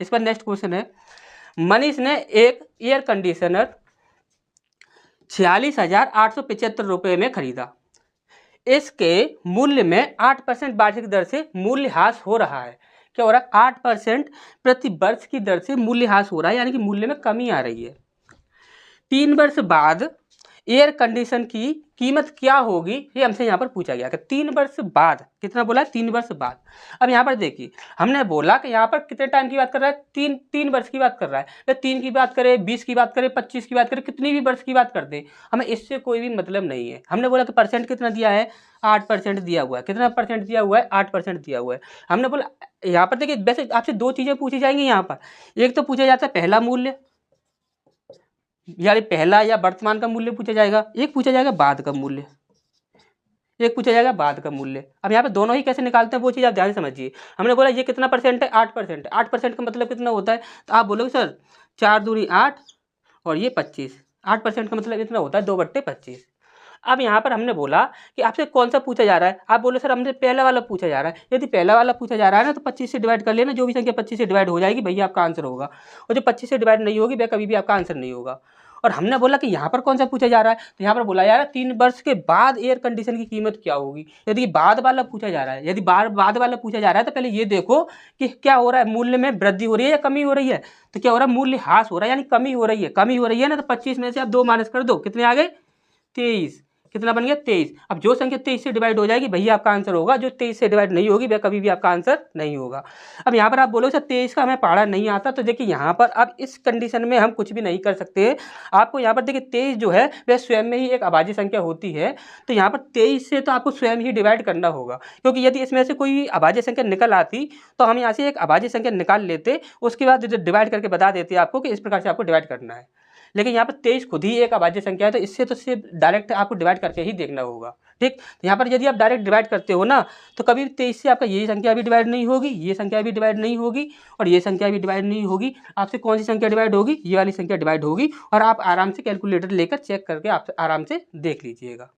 इस पर next question है, मनीष ने एक एयर कंडीशनर 46,875 रुपये में खरीदा। इसके मूल्य में 8% वार्षिक दर से मूल्यह्रास हो रहा है। क्या हो रहा है? 8% प्रति वर्ष की दर से मूल्यह्रास हो रहा है, यानी कि मूल्य में कमी आ रही है। 3 वर्ष बाद एयर कंडीशन की कीमत क्या होगी, ये हमसे यहाँ पर पूछा गया कि 3 वर्ष बाद, कितना बोला है? 3 वर्ष बाद। अब यहाँ पर देखिए, हमने बोला कि यहाँ पर कितने टाइम की बात कर रहा है? 3 वर्ष की बात कर रहा है। तो 3 की बात करें, 20 की बात करें, 25 की बात करें, कितनी भी वर्ष की बात कर दें, हमें इससे कोई भी मतलब नहीं है। हमने बोला कि परसेंट कितना दिया है? 8% दिया हुआ है। कितना परसेंट दिया हुआ है? 8% दिया हुआ है। हमने बोला यहाँ पर देखिए, वैसे आपसे 2 चीज़ें पूछी जाएंगी यहाँ पर। एक तो पूछा जाता है पहला मूल्य, यानी पहला या वर्तमान का मूल्य पूछा जाएगा, एक पूछा जाएगा बाद का मूल्य, एक पूछा जाएगा बाद का मूल्य। अब यहाँ पे दोनों ही कैसे निकालते हैं वो चीज़ आप ध्यान से समझिए। हमने बोला ये कितना परसेंट है? 8%। 8% का मतलब कितना होता है? तो आप बोलोगे सर 4 दूनी 8 और ये 25। 8% का मतलब इतना होता है 2/25। अब यहाँ पर हमने बोला कि आपसे कौन सा पूछा जा रहा है, आप बोलो सर हमसे पहला वाला पूछा जा रहा है। यदि पहला वाला पूछा जा रहा है ना, तो 25 से डिवाइड कर लेना, जो भी संख्या 25 से डिवाइड हो जाएगी भैया आपका आंसर होगा। और जो 25 से डिवाइड नहीं होगी वह कभी भी आपका आंसर नहीं होगा। और हमने बोला कि यहाँ पर कौन सा पूछा जा रहा है, तो यहाँ पर बोला जा रहा है 3 वर्ष के बाद एयर कंडीशन की कीमत क्या होगी। यदि बाद वाला पूछा जा रहा है, यदि बाद वाला पूछा जा रहा है, तो पहले ये देखो कि क्या हो रहा है, मूल्य में वृद्धि हो रही है या कमी हो रही है। तो क्या हो रहा है? मूल्य ह्रास हो रहा है, यानी कमी हो रही है। कमी हो रही है ना, तो 25 में से आप 2 माइनस कर दो, कितने आ गए? 23। कितना बन गया? 23। अब जो संख्या 23 से डिवाइड हो जाएगी भैया आपका आंसर होगा, जो 23 से डिवाइड नहीं होगी वह कभी भी आपका आंसर नहीं होगा। अब यहाँ पर आप बोलो सर 23 का हमें पढ़ा नहीं आता, तो देखिए यहाँ पर अब इस कंडीशन में हम कुछ भी नहीं कर सकते। आपको यहाँ पर देखिए 23 जो है वह स्वयं में ही एक अभाज्य संख्या होती है, तो यहाँ पर 23 से तो आपको स्वयं ही डिवाइड करना होगा, क्योंकि यदि इसमें से कोई अभाज्य संख्या निकल आती तो हम यहाँ से एक अभाज्य संख्या निकाल लेते, उसके बाद डिवाइड करके बता देते आपको कि इस प्रकार से आपको डिवाइड करना है। लेकिन यहाँ पर 23 खुद ही एक अभाज्य संख्या है, तो इससे तो सिर्फ डायरेक्ट आपको डिवाइड करके ही देखना होगा। ठीक, तो यहाँ पर यदि आप डायरेक्ट डिवाइड करते हो ना, तो कभी 23 से आपका ये संख्या भी डिवाइड नहीं होगी, ये संख्या भी डिवाइड नहीं होगी और ये संख्या भी डिवाइड नहीं होगी। आपसे कौन सी संख्या डिवाइड होगी? ये वाली संख्या डिवाइड होगी। और आप आराम से कैलकुलेटर लेकर चेक करके आप आराम से देख लीजिएगा।